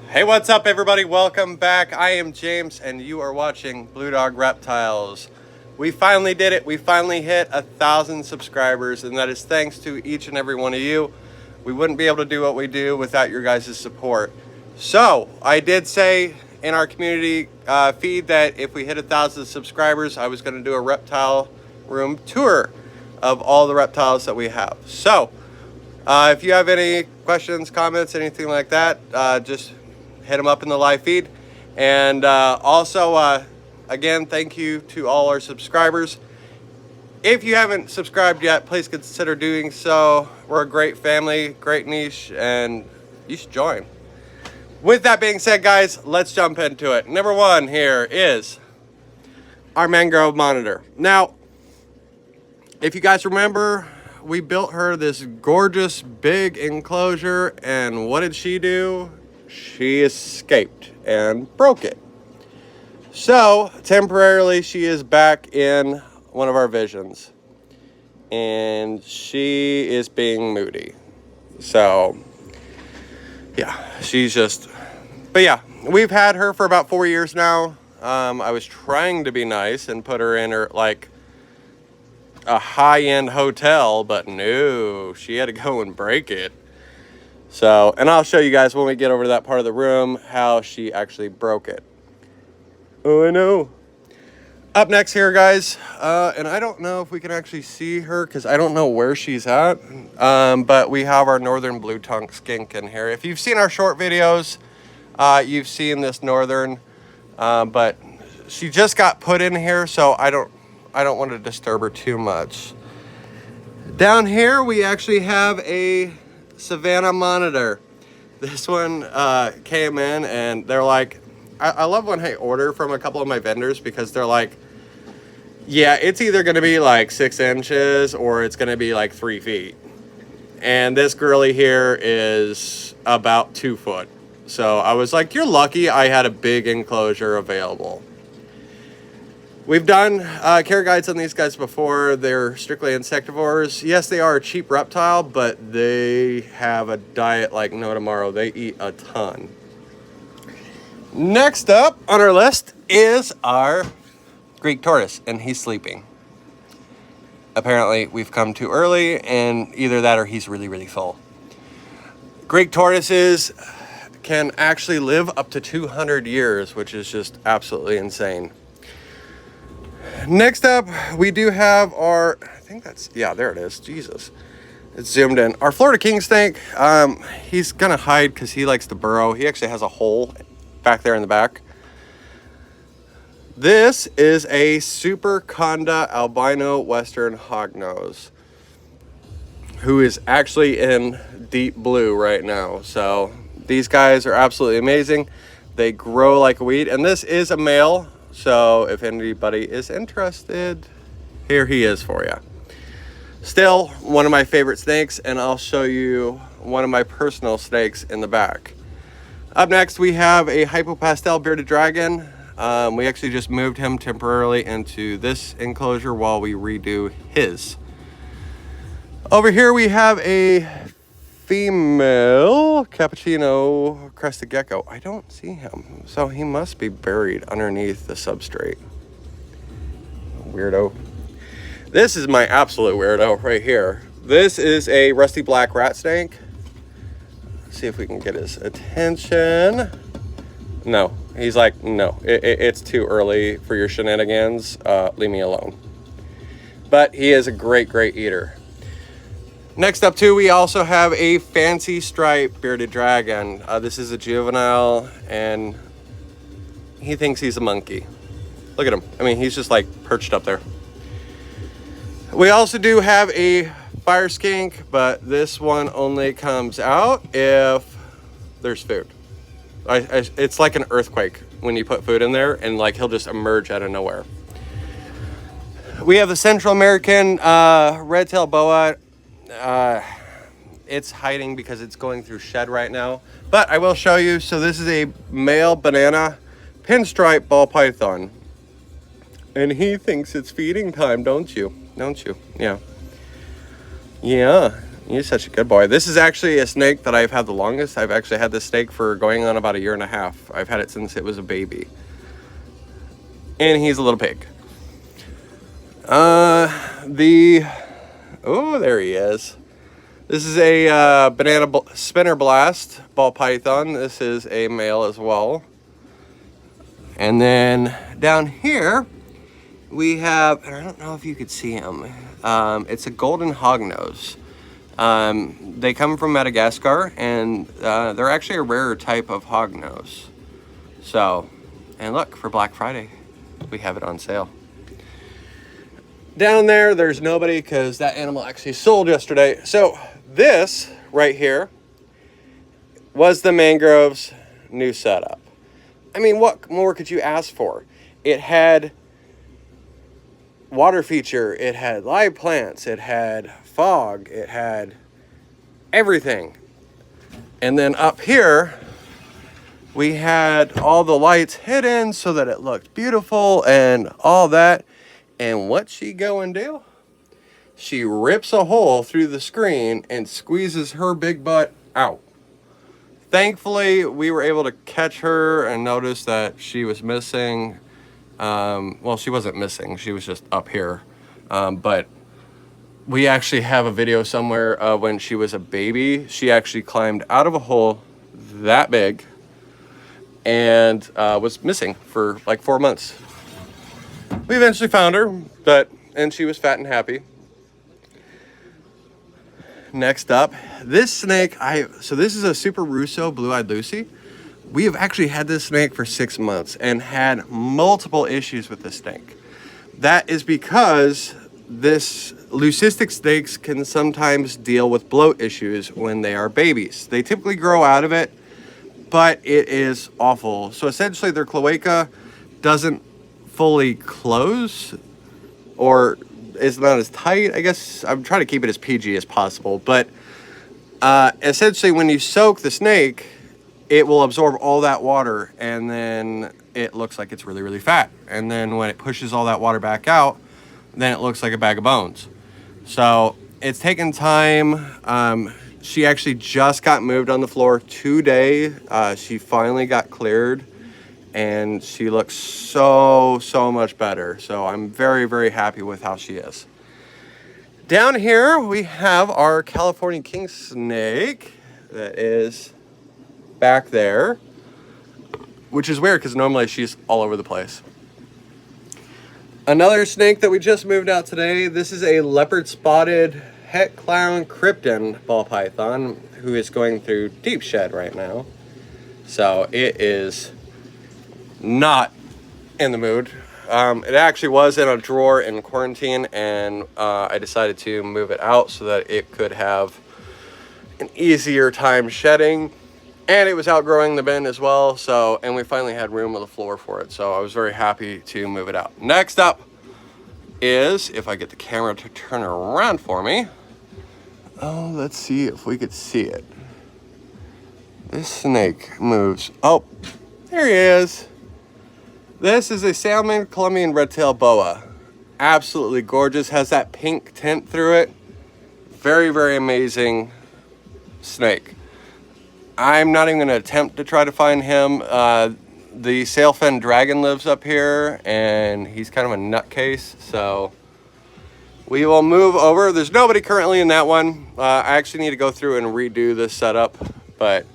Hey, what's up everybody? Welcome back. I am James and you are watching Blue Dog Reptiles. We finally did it. We finally hit 1,000 subscribers, and that is thanks to each and every one of you. We wouldn't be able to do what we do without your guys' support. So I did say in our community feed that if we hit 1,000 subscribers, I was going to do a reptile room tour of all the reptiles that we have. So if you have any questions, comments, anything like that, just hit them up in the live feed. And also, again, thank you to all our subscribers. If you haven't subscribed yet, please consider doing so. We're a great family, great niche, and you should join. With that being said, guys, let's jump into it. Number one here is our mangrove monitor. Now, if you guys remember, we built her this gorgeous big enclosure, and what did she do? She escaped and broke it. So temporarily she is back in one of our visions, and she is being moody. So yeah, she's just, but yeah, we've had her for about 4 years now. I was trying to be nice and put her in her like a high-end hotel, but no, she had to go and break it. So, and I'll show you guys when we get over to that part of the room how she actually broke it. Oh, I know. Up next here, guys, and I don't know if we can actually see her because I don't know where she's at, but we have our northern blue tongue skink in here. If you've seen our short videos, you've seen this northern, but she just got put in here, so I don't want to disturb her too much. Down here, we actually have a Savannah monitor. This one came in, and they're like, I love when I order from a couple of my vendors because they're like, yeah, it's either going to be like 6 inches or it's going to be like 3 feet. And this girly here is about 2 foot. So I was like, you're lucky I had a big enclosure available. We've done care guides on these guys before. They're strictly insectivores. Yes, they are a cheap reptile, but they have a diet like no tomorrow. They eat a ton. Next up on our list is our Greek tortoise, and he's sleeping. Apparently, we've come too early, and either that or he's really, really full. Greek tortoises can actually live up to 200 years, which is just absolutely insane. Next up, we do have our, I think that's, yeah, there it is. Jesus. It's zoomed in. Our Florida king snake, he's going to hide because he likes to burrow. He actually has a hole back there in the back. This is a Super Conda albino western hognose, who is actually in deep blue right now. So these guys are absolutely amazing. They grow like a weed, and this is a male. So if anybody is interested, here he is for you. Still one of my favorite snakes, and I'll show you one of my personal snakes in the back. Up next, we have a hypopastel bearded dragon. We actually just moved him temporarily into this enclosure while we redo his. Over here we have a female cappuccino crested gecko. I don't see him, so he must be buried underneath the substrate. Weirdo. This is my absolute weirdo right here. This is a rusty black rat snake. Let's see if we can get his attention. No, he's like, no, it's too early for your shenanigans. Leave me alone. But he is a great, great eater. Next up too, we also have a fancy stripe bearded dragon. This is a juvenile, and he thinks he's a monkey. Look at him. I mean, he's just like perched up there. We also do have a fire skink, but this one only comes out if there's food. It's like an earthquake when you put food in there, and like he'll just emerge out of nowhere. We have the Central American red-tailed boa. It's hiding because it's going through shed right now, but I will show you. So this is a male banana pinstripe ball python, and he thinks it's feeding time, don't you? Yeah. You're such a good boy. This is actually a snake that I've had the longest. I've actually had this snake for going on about 1.5 years. I've had it since it was a baby. And he's a little pig. Oh, there he is. This is a banana spinner blast ball python. This is a male as well. And then down here, we have, I don't know if you could see him. It's a golden hognose. They come from Madagascar, and they're actually a rarer type of hognose. So, and look, for Black Friday, we have it on sale. Down there, there's nobody because that animal actually sold yesterday. So this right here was the Mangrove's new setup. I mean, what more could you ask for? It had water feature, it had live plants, it had fog, it had everything. And then up here, we had all the lights hidden so that it looked beautiful and all that. And what's she go and do? She rips a hole through the screen and squeezes her big butt out. Thankfully, we were able to catch her and notice that she was missing. Well, she wasn't missing. She was just up here. But we actually have a video somewhere of when she was a baby. She actually climbed out of a hole that big and was missing for like 4 months. We eventually found her, and she was fat and happy. Next up, this snake, so this is a Super Russo Blue-Eyed Lucy. We have actually had this snake for 6 months and had multiple issues with this snake. That is because this leucistic snakes can sometimes deal with bloat issues when they are babies. They typically grow out of it, but it is awful. So essentially their cloaca doesn't fully close, or is not as tight. I guess I'm trying to keep it as PG as possible, but essentially when you soak the snake, it will absorb all that water, and then it looks like it's really, really fat. And then when it pushes all that water back out, then it looks like a bag of bones. So it's taken time. She actually just got moved on the floor today. She finally got cleared, and she looks so much better. So I'm very, very happy with how she is. Down here, we have our California king snake that is back there, which is weird because normally she's all over the place. Another snake that we just moved out today, this is a leopard spotted het clown krypton ball python who is going through deep shed right now. So it is not in the mood. It actually was in a drawer in quarantine, and I decided to move it out so that it could have an easier time shedding. And it was outgrowing the bin as well, so, and we finally had room on the floor for it, so I was very happy to move it out. Next up is, if I get the camera to turn around for me, oh, let's see if we could see it. This snake moves. Oh, there he is. This is a salmon Colombian red-tail boa. Absolutely gorgeous, has that pink tint through it. Very, very amazing snake. I'm not even going to attempt to try to find him. The sailfin dragon lives up here, and he's kind of a nutcase, so we will move over. There's nobody currently in that one. I actually need to go through and redo this setup, but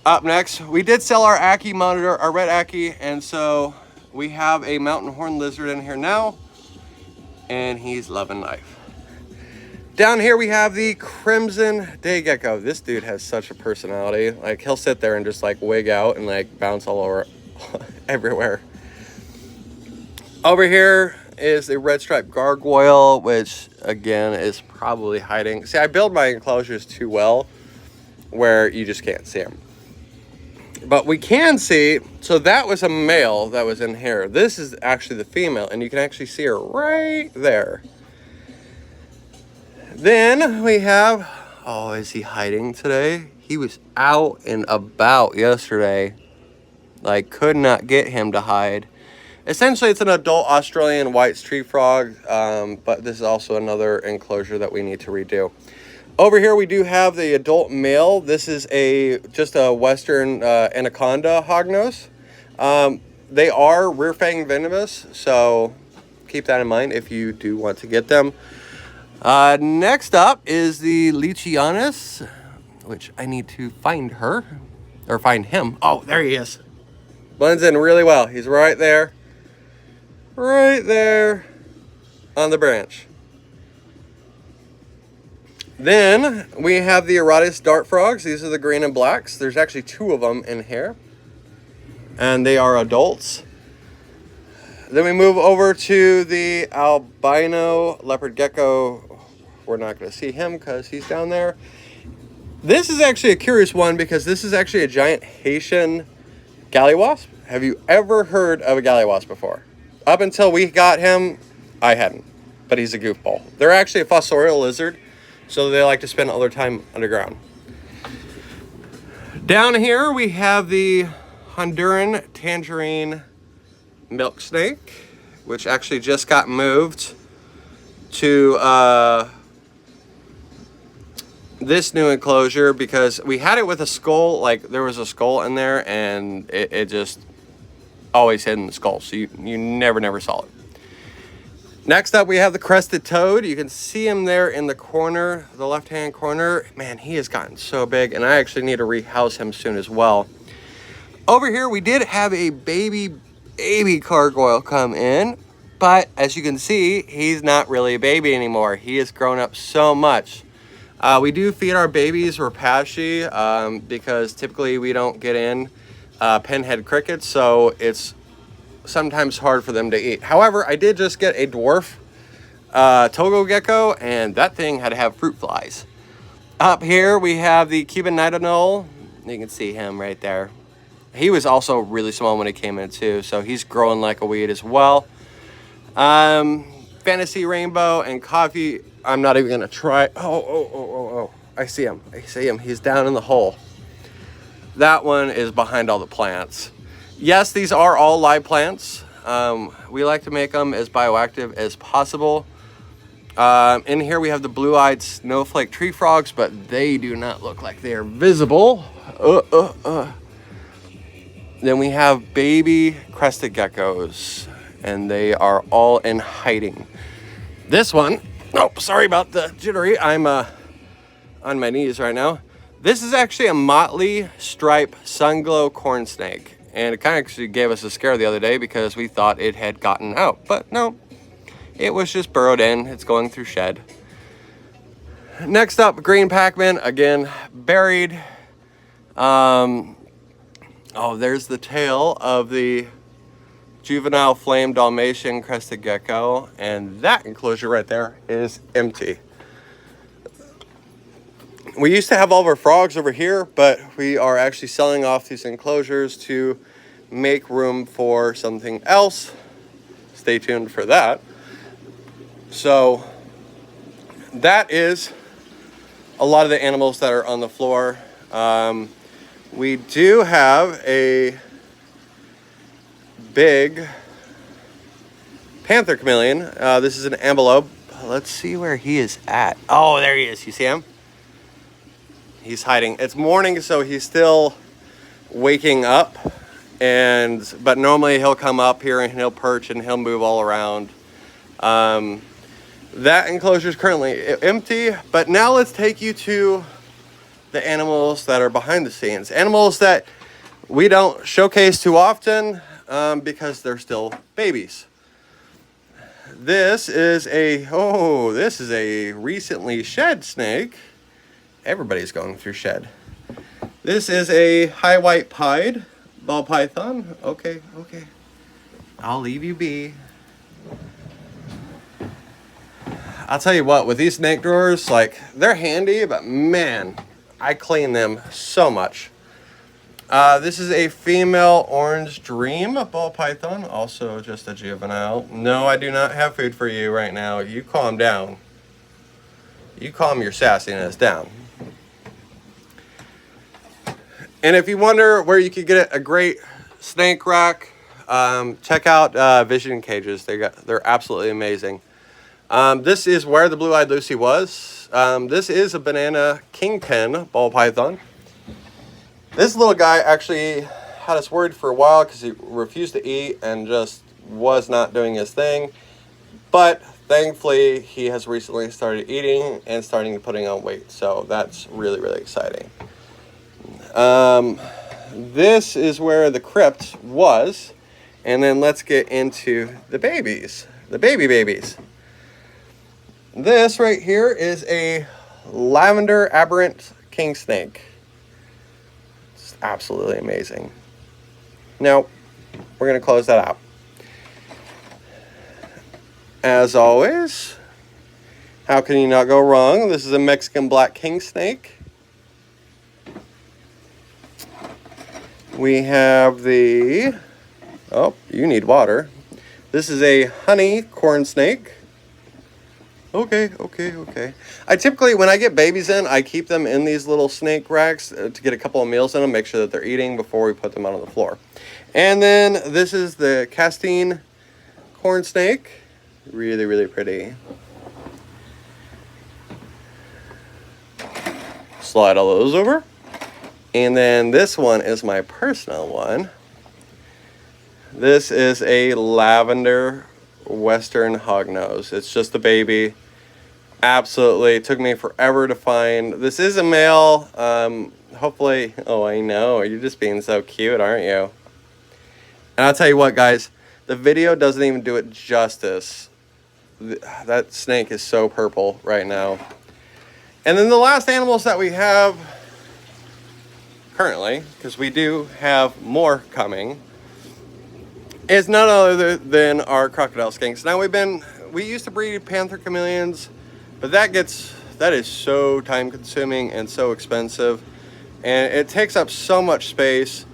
up next, we did sell our Ackie monitor, our red Ackie, and so we have a mountain horn lizard in here now, and he's loving life. Down here we have the crimson day gecko. This dude has such a personality. Like, he'll sit there and just like wig out and like bounce all over everywhere. Over here is a red striped gargoyle, which again is probably hiding. See, I build my enclosures too well where you just can't see them. But we can see, so that was a male that was in here. This is actually the female, and you can actually see her right there. Then we have, oh, is he hiding today? He was out and about yesterday. Like, could not get him to hide. Essentially, it's an adult Australian white tree frog, but this is also another enclosure that we need to redo. Over here we do have the adult male. This is just a Western anaconda hognose. They are rear fang venomous, so keep that in mind if you do want to get them. Next up is the Leachianus, which I need to find her, or find him. Oh, there he is. Blends in really well. He's right there on the branch. Then we have the Erotis dart frogs. These are the green and blacks. There's actually 2 of them in here, and they are adults. Then we move over to the albino leopard gecko. We're not going to see him because he's down there. This is actually a curious one because this is actually a giant Haitian gallywasp. Have you ever heard of a gallywasp before? Up until we got him, I hadn't, but he's a goofball. They're actually a fossorial lizard, so they like to spend all their time underground. Down here we have the Honduran tangerine milk snake, which actually just got moved to this new enclosure because we had it with a skull. Like, there was a skull in there, and it just always hid in the skull, so you never saw it. Next up we have the crested toad. You can see him there in the corner, the left hand corner. Man, he has gotten so big, and I actually need to rehouse him soon as well. Over here we did have a baby gargoyle come in, but as you can see, he's not really a baby anymore. He has grown up so much. We do feed our babies rapashi because typically we don't get in pinhead crickets, so it's sometimes hard for them to eat. However, I did just get a dwarf Togo gecko, and that thing had to have fruit flies. Up here we have the Cuban nidonole. You can see him right there. He was also really small when he came in too, so he's growing like a weed as well. Fantasy rainbow and coffee. I'm not even gonna try. Oh! I see him. He's down in the hole. That one is behind all the plants. Yes, these are all live plants. We like to make them as bioactive as possible. In here we have the blue-eyed snowflake tree frogs, but they do not look like they are visible. Then we have baby crested geckos, and they are all in hiding. This one, oh, sorry about the jittery. I'm on my knees right now. This is actually a motley stripe sunglow corn snake, and it kind of actually gave us a scare the other day because we thought it had gotten out, but no, it was just burrowed in. It's going through shed. Next up, green Pac-Man, again buried. Oh, there's the tail of the juvenile flame Dalmatian crested gecko, and that enclosure right there is empty. We used to have all of our frogs over here, but we are actually selling off these enclosures to make room for something else. Stay tuned for that. So that is a lot of the animals that are on the floor. We do have a big panther chameleon. This is an ambelope. Let's see where he is at. Oh, there he is. You see him? He's hiding. It's morning, so he's still waking up. But normally he'll come up here and he'll perch and he'll move all around. That enclosure is currently empty, but now let's take you to the animals that are behind the scenes. Animals that we don't showcase too often because they're still babies. This is a recently shed snake. Everybody's going through shed. This is a high white pied ball python. Okay. I'll leave you be. I'll tell you what, with these snake drawers, like, they're handy, but man, I clean them so much. This is a female orange dream ball python, also just a juvenile. No, I do not have food for you right now. You calm down. You calm your sassiness down. And if you wonder where you could get a great snake rack, check out Vision Cages. They're absolutely amazing. This is where the blue-eyed Lucy was. This is a banana kingpin ball python. This little guy actually had us worried for a while because he refused to eat and just was not doing his thing. But thankfully, he has recently started eating and starting to putting on weight. So that's really, really exciting. This is where the crypt was. And then let's get into the babies, the babies. This right here is a lavender aberrant king snake. It's absolutely amazing. Now, we're going to close that out. As always, how can you not go wrong? This is a Mexican black king snake. We have the, oh, you need water. This is a honey corn snake. Okay. I typically, when I get babies in, I keep them in these little snake racks to get a couple of meals in them, make sure that they're eating before we put them out on the floor. And then this is the Castine corn snake. Really, really pretty. Slide all those over. And then this one is my personal one. This is a lavender western hognose. It's just a baby. Absolutely, it took me forever to find. This is a male. Hopefully, oh, I know, you're just being so cute, aren't you? And I'll tell you what, guys, the video doesn't even do it justice. That snake is so purple right now. And then the last animals that we have currently, because we do have more coming, is none other than our crocodile skinks. Now we used to breed panther chameleons, but that is so time consuming and so expensive, and it takes up so much space.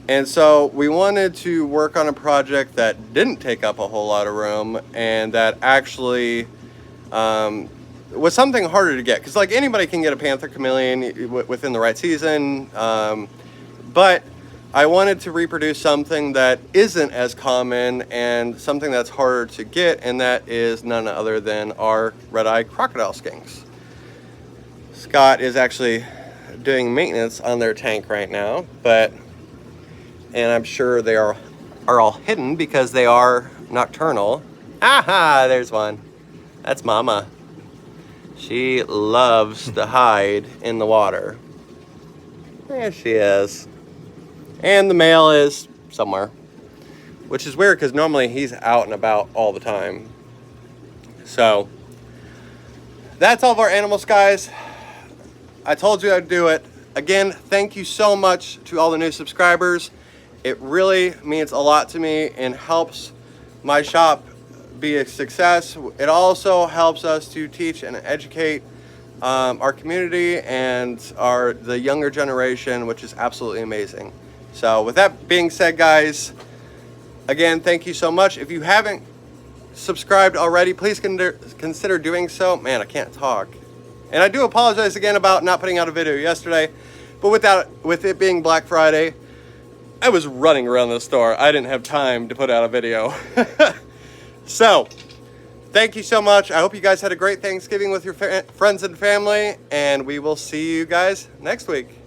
And so we wanted to work on a project that didn't take up a whole lot of room and that actually was something harder to get, because like anybody can get a panther chameleon within the right season, but I wanted to reproduce something that isn't as common and something that's harder to get, and that is none other than our red-eye crocodile skinks. Scott is actually doing maintenance on their tank right now, and I'm sure they are all hidden because they are nocturnal. Aha, there's one. That's Mama. She loves to hide in the water. There she is. And the male is somewhere, which is weird because normally he's out and about all the time. So that's all of our animals, guys. I told you I'd do it. Again, thank you so much to all the new subscribers. It really means a lot to me and helps my shop be a success. It also helps us to teach and educate our community and the younger generation, which is absolutely amazing. So with that being said, guys, again, thank you so much. If you haven't subscribed already, please consider doing so. Man, I can't talk. And I do apologize again about not putting out a video yesterday, but with it being Black Friday, I was running around the store. I didn't have time to put out a video. So, thank you so much. I hope you guys had a great Thanksgiving with your friends and family, and we will see you guys next week.